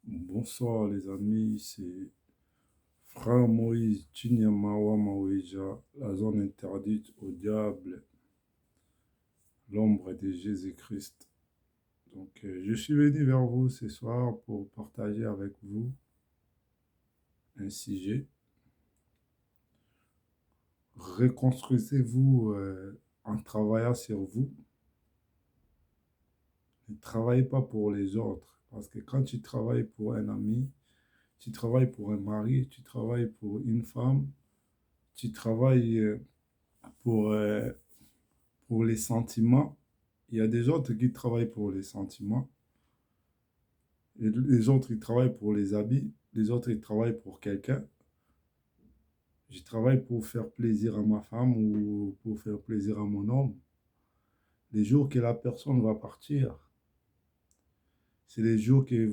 Bonsoir les amis, c'est Frère Moïse Chinyamawa Maweja, la zone interdite au diable, l'ombre de Jésus-Christ. Je suis venu vers vous ce soir pour partager avec vous un sujet. Reconstruisez-vous en travaillant sur vous. Ne travaillez pas pour les autres, parce que quand tu travailles pour un ami, tu travailles pour un mari, tu travailles pour une femme, tu travailles pour pour les sentiments. Il y a des autres qui travaillent pour les sentiments, et les autres ils travaillent pour les habits, les autres ils travaillent pour quelqu'un. Je travaille pour faire plaisir à ma femme ou pour faire plaisir à mon homme. Les jours que la personne va partir, c'est les jours que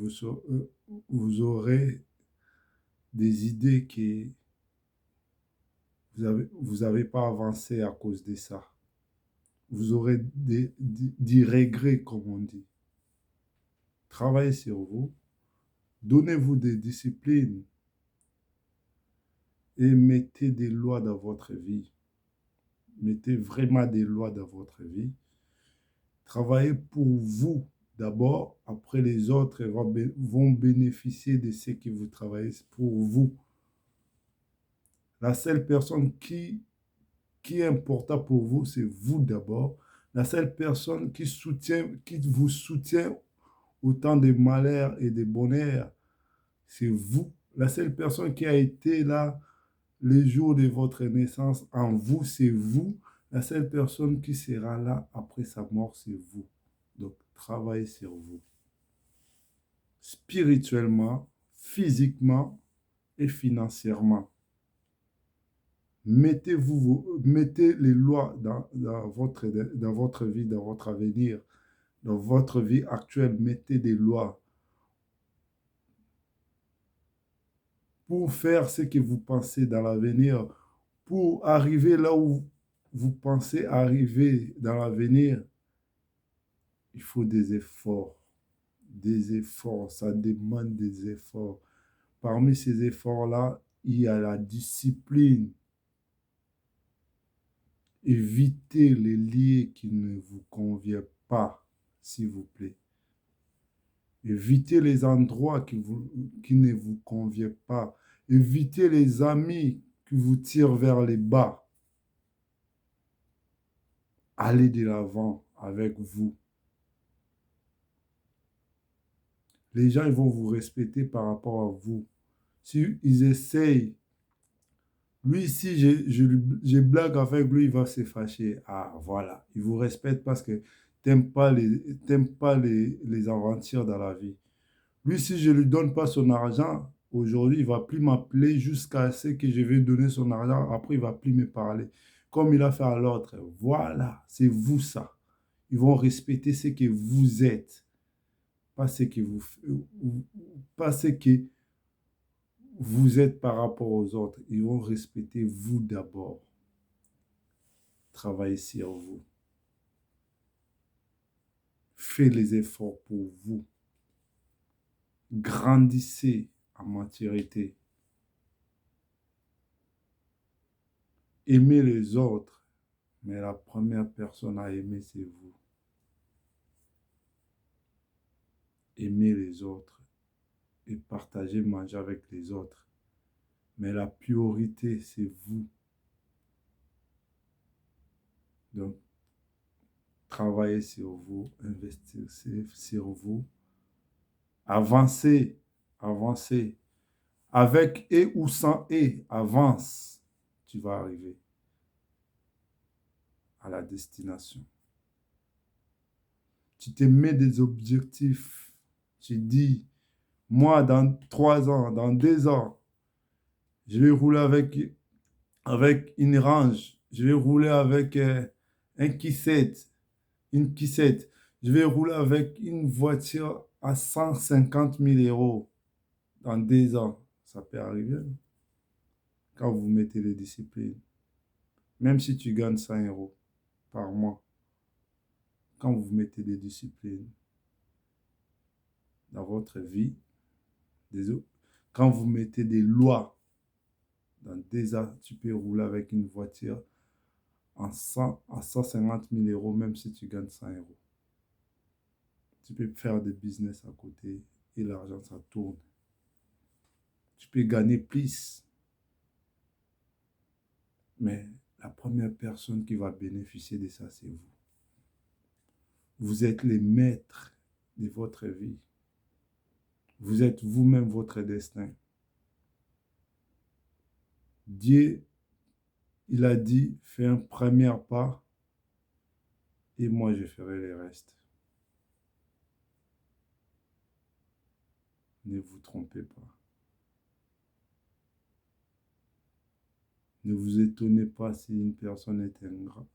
vous aurez des idées que vous avez pas avancé à cause de ça. Vous aurez des regrets, comme on dit. Travaillez sur vous, donnez-vous des disciplines et mettez des lois dans votre vie. Mettez vraiment des lois dans votre vie. Travaillez pour vous d'abord, après les autres vont bénéficier de ce que vous travaillez pour vous. La seule personne qui est importante pour vous, c'est vous d'abord. La seule personne qui vous soutient autant de malheurs et de bonheur, c'est vous. La seule personne qui a été là le jour de votre naissance, en vous, c'est vous. La seule personne qui sera là après sa mort, c'est vous. Donc, travaillez sur vous. Spirituellement, physiquement et financièrement. Mettez les lois dans votre vie, dans votre avenir, dans votre vie actuelle. Mettez des lois pour faire ce que vous pensez dans l'avenir, pour arriver là où vous pensez arriver dans l'avenir. Il faut des efforts. Des efforts, ça demande des efforts. Parmi ces efforts-là, il y a la discipline. Évitez les liens qui ne vous conviennent pas, s'il vous plaît. Évitez les endroits qui ne vous conviennent pas. Évitez les amis qui vous tirent vers les bas. Allez de l'avant avec vous. Les gens ils vont vous respecter par rapport à vous. Si ils essayent, lui, si je blague avec lui, il va se fâcher. Ah, voilà. Il vous respecte parce que t'aimes pas les aventures dans la vie. Lui, si je ne lui donne pas son argent, aujourd'hui, il ne va plus m'appeler jusqu'à ce que je vais donner son argent. Après, il ne va plus me parler. Comme il a fait à l'autre. Voilà, c'est vous ça. Ils vont respecter ce que vous êtes, pas ce que pas ce que vous êtes par rapport aux autres. Ils vont respecter vous d'abord. Travaillez sur vous. Faites les efforts pour vous. Grandissez en maturité. Aimez les autres, mais la première personne à aimer, c'est vous. Aimez les autres et partagez, manger avec les autres. Mais la priorité, c'est vous. Donc, travaillez sur vous, investissez sur vous. Avancez, avancez. Avec et ou sans et, avance. Tu vas arriver à la destination. Tu te mets des objectifs. Tu dis, moi, dans 3 ans, dans 2 ans, je vais rouler avec une range. Je vais rouler avec un une Q7. Je vais rouler avec une voiture à 150 000 € dans 2 ans. Ça peut arriver quand vous mettez les disciplines. Même si tu gagnes 100 € par mois, quand vous mettez des disciplines dans votre vie, Quand vous mettez des lois dans des actes, tu peux rouler avec une voiture à 150 000 euros, même si tu gagnes 100 euros. Tu peux faire des business à côté et l'argent, ça tourne. Tu peux gagner plus. Mais la première personne qui va bénéficier de ça, c'est vous. Vous êtes les maîtres de votre vie. Vous êtes vous-même votre destin. Dieu, il a dit, fais un premier pas et moi je ferai le reste. Ne vous trompez pas. Ne vous étonnez pas si une personne est ingrate,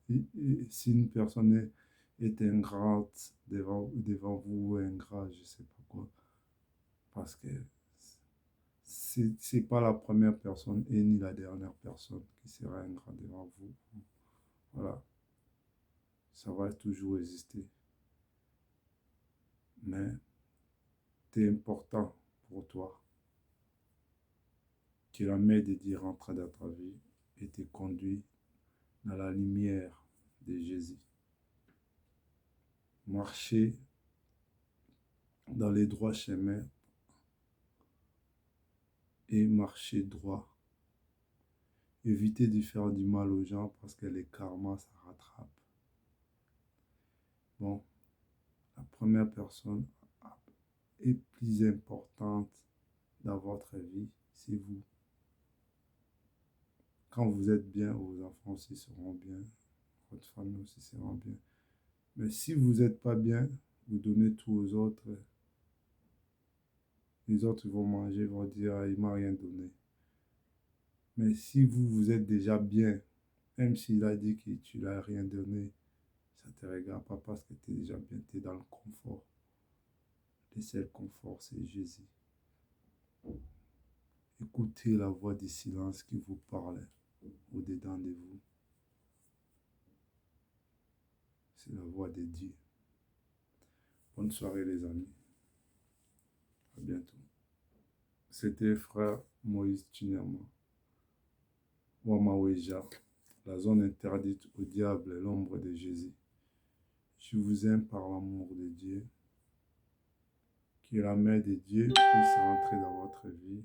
ingrate devant vous ou ingrat, je ne sais pas quoi. Parce que ce n'est pas la première personne et ni la dernière personne qui sera ingrat devant vous. Voilà. Ça va toujours exister. Mais c'est important pour toi que la main de Dieu rentre dans ta vie et te conduit dans la lumière de Jésus. Marcher dans les droits chemins et marcher droit. Évitez de faire du mal aux gens parce que les karmas, ça rattrape. Bon, la première personne est plus importante dans votre vie, c'est vous. Quand vous êtes bien, vos enfants aussi seront bien, votre famille aussi sera bien. Mais si vous n'êtes pas bien, vous donnez tout aux autres, les autres vont manger, vont dire ah, il ne m'a rien donné. Mais si vous, vous êtes déjà bien, même s'il a dit que tu ne l'as rien donné, ça ne te regarde pas parce que tu es déjà bien, tu es dans le confort. Le seul confort, c'est Jésus. Écoutez la voix du silence qui vous parle au-dedans de vous. C'est la voix de Dieu. Bonne soirée les amis. À bientôt. C'était frère Moïse Chinyama. Wamaweja, la zone interdite au diable et l'ombre de Jésus. Je vous aime par l'amour de Dieu. Que la main de Dieu puisse rentrer dans votre vie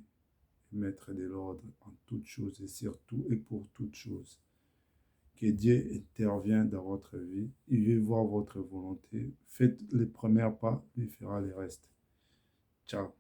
et mettre de l'ordre en toutes choses et surtout et pour toutes choses. Que Dieu intervienne dans votre vie. Il veut voir votre volonté. Faites les premiers pas, il fera le reste. Ciao.